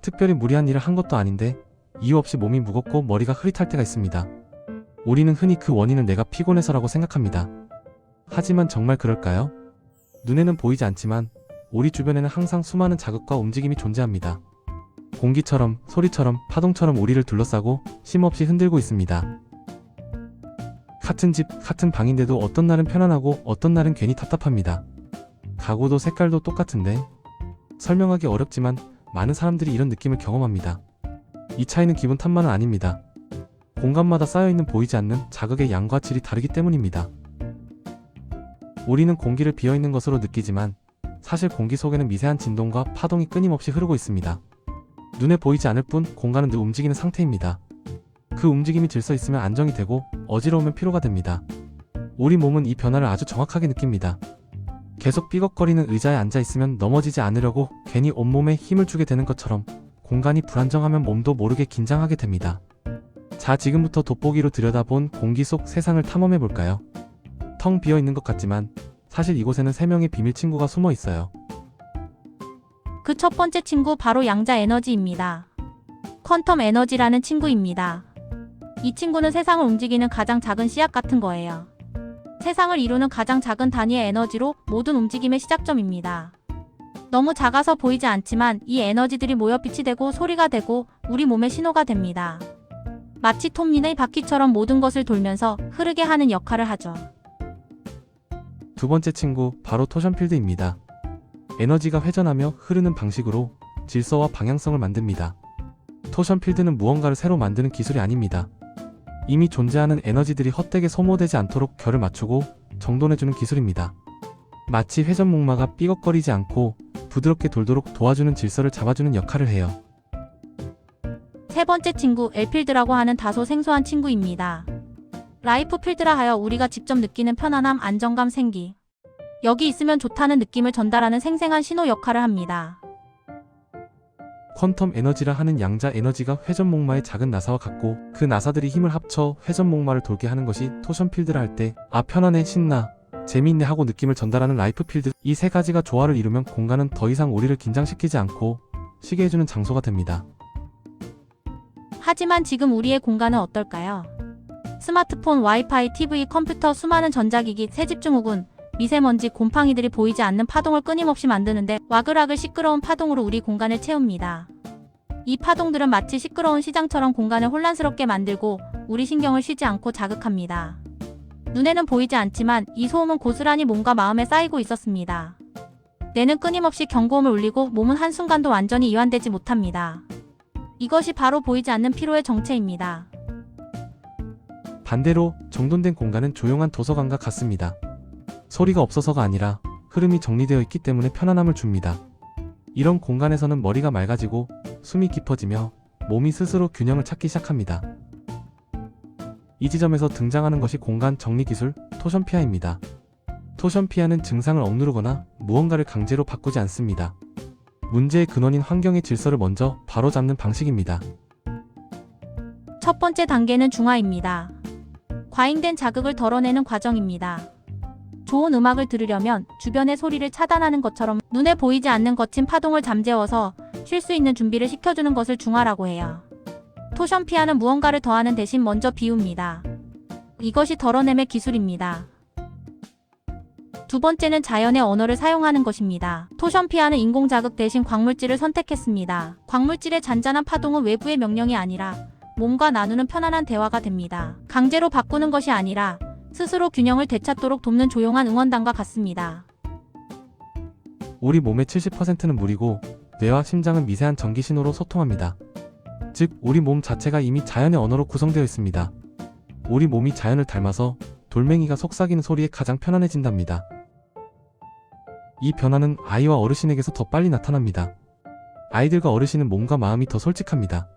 특별히 무리한 일을 한 것도 아닌데 이유 없이 몸이 무겁고 머리가 흐릿할 때가 있습니다. 우리는 흔히 그 원인을 내가 피곤해서라고 생각합니다. 하지만 정말 그럴까요? 눈에는 보이지 않지만 우리 주변에는 항상 수많은 자극과 움직임이 존재합니다. 공기처럼, 소리처럼, 파동처럼 우리를 둘러싸고 쉼없이 흔들고 있습니다. 같은 집, 같은 방인데도 어떤 날은 편안하고 어떤 날은 괜히 답답합니다. 가구도 색깔도 똑같은데 설명하기 어렵지만 많은 사람들이 이런 느낌을 경험합니다. 이 차이는 기분 탓만은 아닙니다. 공간마다 쌓여있는 보이지 않는 자극의 양과 질이 다르기 때문입니다. 우리는 공기를 비어있는 것으로 느끼지만 사실 공기 속에는 미세한 진동과 파동이 끊임없이 흐르고 있습니다. 눈에 보이지 않을 뿐 공간은 늘 움직이는 상태입니다. 그 움직임이 질서 있으면 안정이 되고 어지러우면 피로가 됩니다. 우리 몸은 이 변화를 아주 정확하게 느낍니다. 계속 삐걱거리는 의자에 앉아 있으면 넘어지지 않으려고 괜히 온몸에 힘을 주게 되는 것처럼 공간이 불안정하면 몸도 모르게 긴장하게 됩니다. 자, 지금부터 돋보기로 들여다본 공기 속 세상을 탐험해 볼까요? 텅 비어 있는 것 같지만 사실 이곳에는 3명의 비밀 친구가 숨어 있어요. 그 첫 번째 친구 바로 양자 에너지입니다. 퀀텀 에너지라는 친구입니다. 이 친구는 세상을 움직이는 가장 작은 씨앗 같은 거예요. 세상을 이루는 가장 작은 단위의 에너지로 모든 움직임의 시작점입니다. 너무 작아서 보이지 않지만 이 에너지들이 모여 빛이 되고 소리가 되고 우리 몸의 신호가 됩니다. 마치 톱니의 바퀴처럼 모든 것을 돌면서 흐르게 하는 역할을 하죠. 두 번째 친구 바로 토션 필드입니다. 에너지가 회전하며 흐르는 방식으로 질서와 방향성을 만듭니다. 토션 필드는 무언가를 새로 만드는 기술이 아닙니다. 이미 존재하는 에너지들이 헛되게 소모되지 않도록 결을 맞추고 정돈해주는 기술입니다. 마치 회전목마가 삐걱거리지 않고 부드럽게 돌도록 도와주는 질서를 잡아주는 역할을 해요. 세 번째 친구 엘필드라고 하는 다소 생소한 친구입니다. 라이프 필드라 하여 우리가 직접 느끼는 편안함, 안정감, 생기. 여기 있으면 좋다는 느낌을 전달하는 생생한 신호 역할을 합니다. 퀀텀 에너지라 하는 양자 에너지가 회전목마의 작은 나사와 같고 그 나사들이 힘을 합쳐 회전목마를 돌게 하는 것이 토션 필드라 할 때 편안해, 신나, 재미있네 하고 느낌을 전달하는 라이프 필드. 이 세 가지가 조화를 이루면 공간은 더 이상 우리를 긴장시키지 않고 쉬게 해주는 장소가 됩니다. 하지만 지금 우리의 공간은 어떨까요? 스마트폰, 와이파이, TV, 컴퓨터, 수많은 전자기기, 새집중 호군, 미세먼지, 곰팡이들이 보이지 않는 파동을 끊임없이 만드는데 와글와글 시끄러운 파동으로 우리 공간을 채웁니다. 이 파동들은 마치 시끄러운 시장처럼 공간을 혼란스럽게 만들고 우리 신경을 쉬지 않고 자극합니다. 눈에는 보이지 않지만 이 소음은 고스란히 몸과 마음에 쌓이고 있었습니다. 뇌는 끊임없이 경고음을 울리고 몸은 한순간도 완전히 이완되지 못합니다. 이것이 바로 보이지 않는 피로의 정체입니다. 반대로 정돈된 공간은 조용한 도서관과 같습니다. 소리가 없어서가 아니라 흐름이 정리되어 있기 때문에 편안함을 줍니다. 이런 공간에서는 머리가 맑아지고 숨이 깊어지며 몸이 스스로 균형을 찾기 시작합니다. 이 지점에서 등장하는 것이 공간 정리 기술 토션피아입니다. 토션피아는 증상을 억누르거나 무언가를 강제로 바꾸지 않습니다. 문제의 근원인 환경의 질서를 먼저 바로잡는 방식입니다. 첫 번째 단계는 중화입니다. 과잉된 자극을 덜어내는 과정입니다. 좋은 음악을 들으려면 주변의 소리를 차단하는 것처럼 눈에 보이지 않는 거친 파동을 잠재워서 쉴 수 있는 준비를 시켜주는 것을 중화라고 해요. 토션피아는 무언가를 더하는 대신 먼저 비웁니다. 이것이 덜어냄의 기술입니다. 두 번째는 자연의 언어를 사용하는 것입니다. 토션피아는 인공자극 대신 광물질을 선택했습니다. 광물질의 잔잔한 파동은 외부의 명령이 아니라 몸과 나누는 편안한 대화가 됩니다. 강제로 바꾸는 것이 아니라 스스로 균형을 되찾도록 돕는 조용한 응원단과 같습니다. 우리 몸의 70%는 물이고 뇌와 심장은 미세한 전기 신호로 소통합니다. 즉, 우리 몸 자체가 이미 자연의 언어로 구성되어 있습니다. 우리 몸이 자연을 닮아서 돌멩이가 속삭이는 소리에 가장 편안해진답니다. 이 변화는 아이와 어르신에게서 더 빨리 나타납니다. 아이들과 어르신은 몸과 마음이 더 솔직합니다.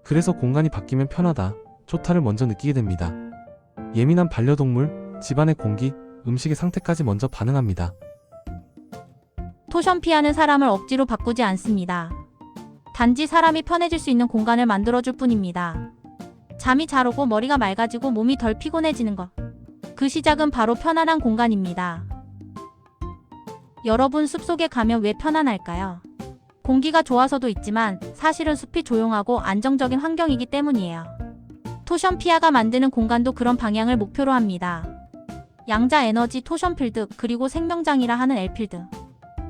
그래서 공간이 바뀌면 편하다, 좋다를 먼저 느끼게 됩니다. 예민한 반려동물, 집안의 공기, 음식의 상태까지 먼저 반응합니다. 토션피아는 사람을 억지로 바꾸지 않습니다. 단지 사람이 편해질 수 있는 공간을 만들어줄 뿐입니다. 잠이 잘 오고 머리가 맑아지고 몸이 덜 피곤해지는 것. 그 시작은 바로 편안한 공간입니다. 여러분, 숲속에 가면 왜 편안할까요? 공기가 좋아서도 있지만 사실은 숲이 조용하고 안정적인 환경이기 때문이에요. 토션피아가 만드는 공간도 그런 방향을 목표로 합니다. 양자 에너지 토션필드 그리고 생명장이라 하는 엘필드.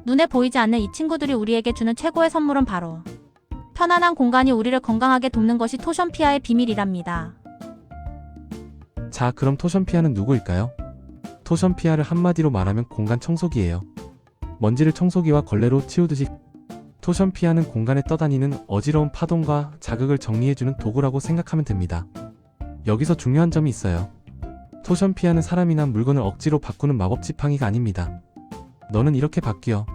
눈에 보이지 않는 이 친구들이 우리에게 주는 최고의 선물은 바로 편안한 공간이 우리를 건강하게 돕는 것이 토션피아의 비밀이랍니다. 자, 그럼 토션피아는 누구일까요? 토션피아를 한마디로 말하면 공간 청소기예요. 먼지를 청소기와 걸레로 치우듯이 토션피아는 공간에 떠다니는 어지러운 파동과 자극을 정리해주는 도구라고 생각하면 됩니다. 여기서 중요한 점이 있어요. 토션피아는 사람이나 물건을 억지로 바꾸는 마법 지팡이가 아닙니다. 너는 이렇게 바뀌어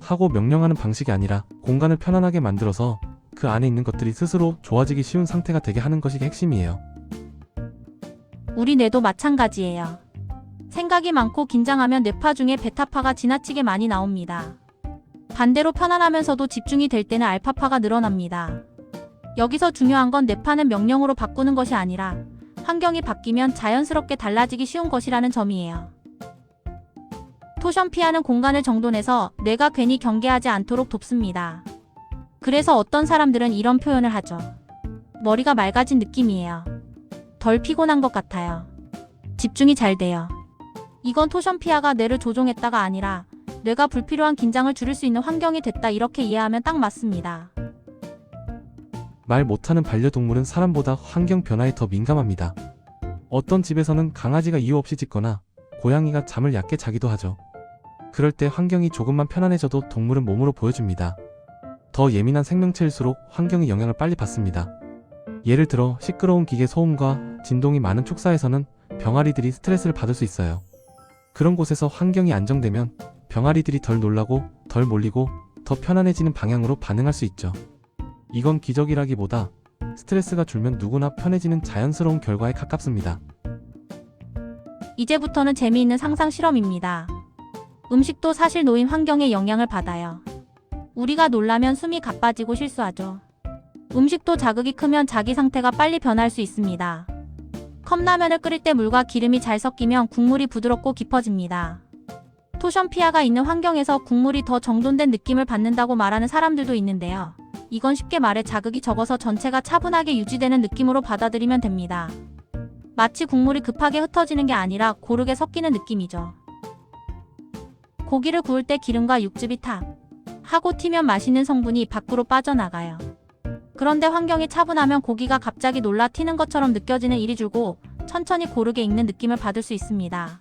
하고 명령하는 방식이 아니라 공간을 편안하게 만들어서 그 안에 있는 것들이 스스로 좋아지기 쉬운 상태가 되게 하는 것이 핵심이에요. 우리 뇌도 마찬가지예요. 생각이 많고 긴장하면 뇌파 중에 베타파가 지나치게 많이 나옵니다. 반대로 편안하면서도 집중이 될 때는 알파파가 늘어납니다. 여기서 중요한 건 뇌파는 명령으로 바꾸는 것이 아니라 환경이 바뀌면 자연스럽게 달라지기 쉬운 것이라는 점이에요. 토션피아는 공간을 정돈해서 뇌가 괜히 경계하지 않도록 돕습니다. 그래서 어떤 사람들은 이런 표현을 하죠. 머리가 맑아진 느낌이에요. 덜 피곤한 것 같아요. 집중이 잘 돼요. 이건 토션피아가 뇌를 조종했다가 아니라 뇌가 불필요한 긴장을 줄일 수 있는 환경이 됐다 이렇게 이해하면 딱 맞습니다. 말 못하는 반려동물은 사람보다 환경 변화에 더 민감합니다. 어떤 집에서는 강아지가 이유 없이 짖거나 고양이가 잠을 얕게 자기도 하죠. 그럴 때 환경이 조금만 편안해져도 동물은 몸으로 보여줍니다. 더 예민한 생명체일수록 환경의 영향을 빨리 받습니다. 예를 들어 시끄러운 기계 소음과 진동이 많은 축사에서는 병아리들이 스트레스를 받을 수 있어요. 그런 곳에서 환경이 안정되면 병아리들이 덜 놀라고 덜 몰리고 더 편안해지는 방향으로 반응할 수 있죠. 이건 기적이라기보다 스트레스가 줄면 누구나 편해지는 자연스러운 결과에 가깝습니다. 이제부터는 재미있는 상상 실험입니다. 음식도 사실 놓인 환경의 영향을 받아요. 우리가 놀라면 숨이 가빠지고 실수하죠. 음식도 자극이 크면 자기 상태가 빨리 변할 수 있습니다. 컵라면을 끓일 때 물과 기름이 잘 섞이면 국물이 부드럽고 깊어집니다. 토션피아가 있는 환경에서 국물이 더 정돈된 느낌을 받는다고 말하는 사람들도 있는데요. 이건 쉽게 말해 자극이 적어서 전체가 차분하게 유지되는 느낌으로 받아들이면 됩니다. 마치 국물이 급하게 흩어지는 게 아니라 고르게 섞이는 느낌이죠. 고기를 구울 때 기름과 육즙이 탁 하고 튀면 맛있는 성분이 밖으로 빠져나가요. 그런데 환경이 차분하면 고기가 갑자기 놀라 튀는 것처럼 느껴지는 일이 줄고 천천히 고르게 익는 느낌을 받을 수 있습니다.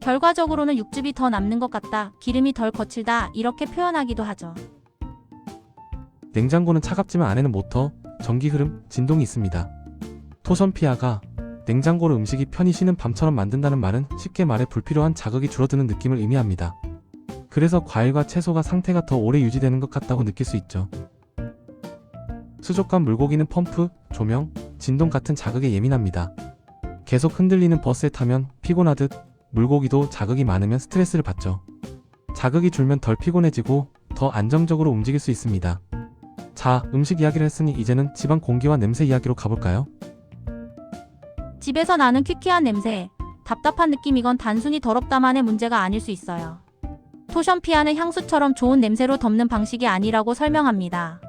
결과적으로는 육즙이 더 남는 것 같다, 기름이 덜 거칠다 이렇게 표현하기도 하죠. 냉장고는 차갑지만 안에는 모터, 전기 흐름, 진동이 있습니다. 토션피아가 냉장고로 음식이 편히 쉬는 밤처럼 만든다는 말은 쉽게 말해 불필요한 자극이 줄어드는 느낌을 의미합니다. 그래서 과일과 채소가 상태가 더 오래 유지되는 것 같다고 느낄 수 있죠. 수족관 물고기는 펌프, 조명, 진동 같은 자극에 예민합니다. 계속 흔들리는 버스에 타면 피곤하듯 물고기도 자극이 많으면 스트레스를 받죠. 자극이 줄면 덜 피곤해지고 더 안정적으로 움직일 수 있습니다. 자, 음식 이야기를 했으니 이제는 집안 공기와 냄새 이야기로 가볼까요? 집에서 나는 퀴퀴한 냄새, 답답한 느낌 이건 단순히 더럽다만의 문제가 아닐 수 있어요. 토션피아는 향수처럼 좋은 냄새로 덮는 방식이 아니라고 설명합니다.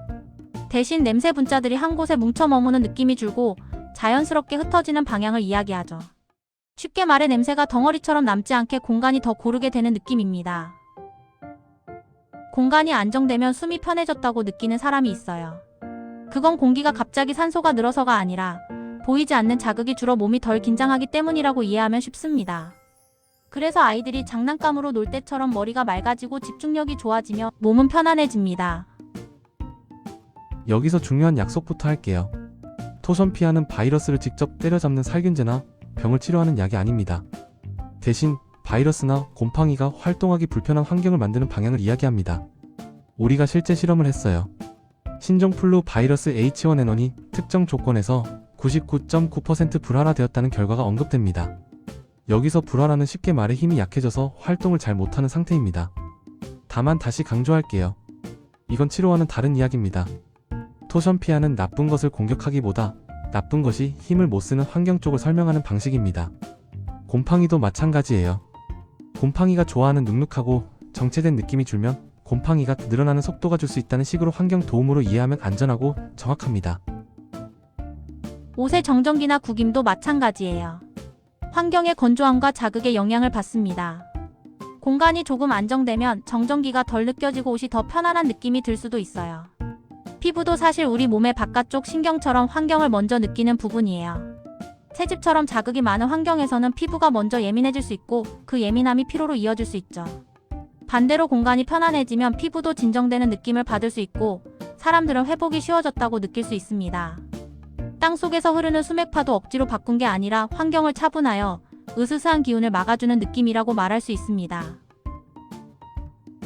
대신 냄새 분자들이 한 곳에 뭉쳐 머무는 느낌이 줄고 자연스럽게 흩어지는 방향을 이야기하죠. 쉽게 말해 냄새가 덩어리처럼 남지 않게 공간이 더 고르게 되는 느낌입니다. 공간이 안정되면 숨이 편해졌다고 느끼는 사람이 있어요. 그건 공기가 갑자기 산소가 늘어서가 아니라 보이지 않는 자극이 줄어 몸이 덜 긴장하기 때문이라고 이해하면 쉽습니다. 그래서 아이들이 장난감으로 놀 때처럼 머리가 맑아지고 집중력이 좋아지며 몸은 편안해집니다. 여기서 중요한 약속부터 할게요. 토션피아는 바이러스를 직접 때려잡는 살균제나 병을 치료하는 약이 아닙니다. 대신 바이러스나 곰팡이가 활동하기 불편한 환경을 만드는 방향을 이야기합니다. 우리가 실제 실험을 했어요. 신종플루 바이러스 H1N1이 특정 조건에서 99.9% 불활화되었다는 결과가 언급됩니다. 여기서 불활화는 쉽게 말해 힘이 약해져서 활동을 잘 못하는 상태입니다. 다만 다시 강조할게요. 이건 치료와는 다른 이야기입니다. 토션피아는 나쁜 것을 공격하기보다 나쁜 것이 힘을 못 쓰는 환경 쪽을 설명하는 방식입니다. 곰팡이도 마찬가지예요. 곰팡이가 좋아하는 눅눅하고 정체된 느낌이 줄면 곰팡이가 늘어나는 속도가 줄 수 있다는 식으로 환경 도움으로 이해하면 안전하고 정확합니다. 옷의 정전기나 구김도 마찬가지예요. 환경의 건조함과 자극에 영향을 받습니다. 공간이 조금 안정되면 정전기가 덜 느껴지고 옷이 더 편안한 느낌이 들 수도 있어요. 피부도 사실 우리 몸의 바깥쪽 신경처럼 환경을 먼저 느끼는 부분이에요. 새집처럼 자극이 많은 환경에서는 피부가 먼저 예민해질 수 있고 그 예민함이 피로로 이어질 수 있죠. 반대로 공간이 편안해지면 피부도 진정되는 느낌을 받을 수 있고 사람들은 회복이 쉬워졌다고 느낄 수 있습니다. 땅속에서 흐르는 수맥파도 억지로 바꾼 게 아니라 환경을 차분하여 으스스한 기운을 막아주는 느낌이라고 말할 수 있습니다.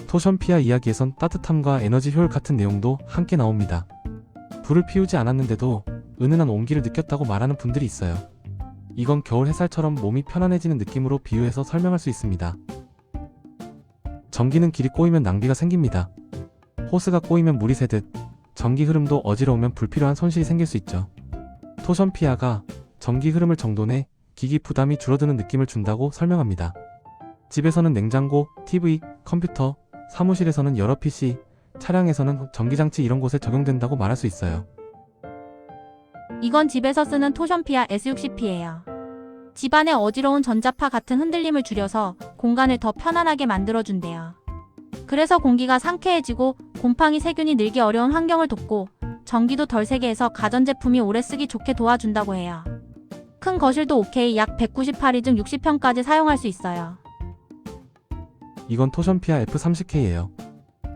토션피아 이야기에선 따뜻함과 에너지 효율 같은 내용도 함께 나옵니다. 불을 피우지 않았는데도 은은한 온기를 느꼈다고 말하는 분들이 있어요. 이건 겨울 햇살처럼 몸이 편안해지는 느낌으로 비유해서 설명할 수 있습니다. 전기는 길이 꼬이면 낭비가 생깁니다. 호스가 꼬이면 물이 새듯 전기 흐름도 어지러우면 불필요한 손실이 생길 수 있죠. 토션피아가 전기 흐름을 정돈해 기기 부담이 줄어드는 느낌을 준다고 설명합니다. 집에서는 냉장고, TV, 컴퓨터, 사무실에서는 여러 PC, 차량에서는 전기장치 이런 곳에 적용된다고 말할 수 있어요. 이건 집에서 쓰는 토션피아 S60P예요. 집안의 어지러운 전자파 같은 흔들림을 줄여서 공간을 더 편안하게 만들어준대요. 그래서 공기가 상쾌해지고 곰팡이 세균이 늘기 어려운 환경을 돕고 전기도 덜 세게 해서 가전제품이 오래 쓰기 좋게 도와준다고 해요. 큰 거실도 OK 약 198이 중 60평까지 사용할 수 있어요. 이건 토션피아 F30K예요.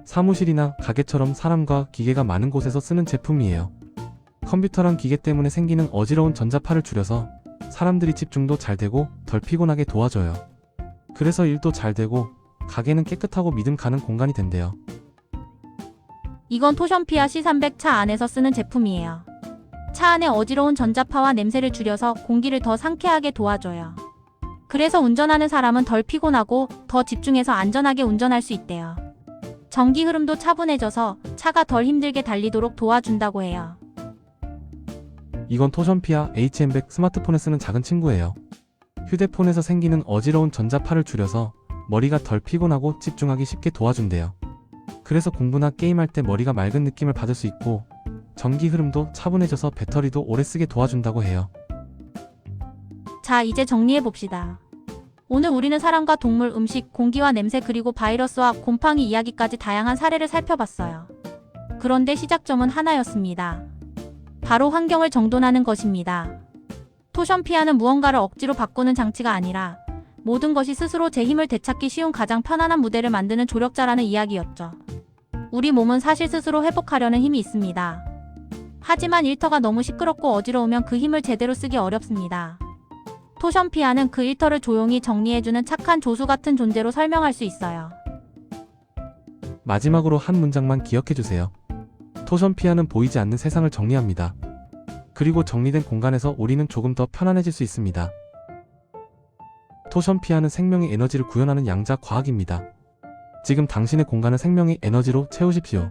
사무실이나 가게처럼 사람과 기계가 많은 곳에서 쓰는 제품이에요. 컴퓨터랑 기계 때문에 생기는 어지러운 전자파를 줄여서 사람들이 집중도 잘 되고 덜 피곤하게 도와줘요. 그래서 일도 잘 되고 가게는 깨끗하고 믿음 가는 공간이 된대요. 이건 토션피아 C300 차 안에서 쓰는 제품이에요. 차 안의 어지러운 전자파와 냄새를 줄여서 공기를 더 상쾌하게 도와줘요. 그래서 운전하는 사람은 덜 피곤하고 더 집중해서 안전하게 운전할 수 있대요. 전기 흐름도 차분해져서 차가 덜 힘들게 달리도록 도와준다고 해요. 이건 토션피아 HM100 스마트폰에 쓰는 작은 친구예요. 휴대폰에서 생기는 어지러운 전자파를 줄여서 머리가 덜 피곤하고 집중하기 쉽게 도와준대요. 그래서 공부나 게임할 때 머리가 맑은 느낌을 받을 수 있고 전기 흐름도 차분해져서 배터리도 오래 쓰게 도와준다고 해요. 자, 이제 정리해봅시다. 오늘 우리는 사람과 동물, 음식, 공기와 냄새 그리고 바이러스와 곰팡이 이야기까지 다양한 사례를 살펴봤어요. 그런데 시작점은 하나였습니다. 바로 환경을 정돈하는 것입니다. 토션피아는 무언가를 억지로 바꾸는 장치가 아니라 모든 것이 스스로 제 힘을 되찾기 쉬운 가장 편안한 무대를 만드는 조력자라는 이야기였죠. 우리 몸은 사실 스스로 회복하려는 힘이 있습니다. 하지만 일터가 너무 시끄럽고 어지러우면 그 힘을 제대로 쓰기 어렵습니다. 토션피아는 그 일터를 조용히 정리해주는 착한 조수 같은 존재로 설명할 수 있어요. 마지막으로 한 문장만 기억해주세요. 토션피아는 보이지 않는 세상을 정리합니다. 그리고 정리된 공간에서 우리는 조금 더 편안해질 수 있습니다. 토션피아는 생명의 에너지를 구현하는 양자 과학입니다. 지금 당신의 공간을 생명의 에너지로 채우십시오.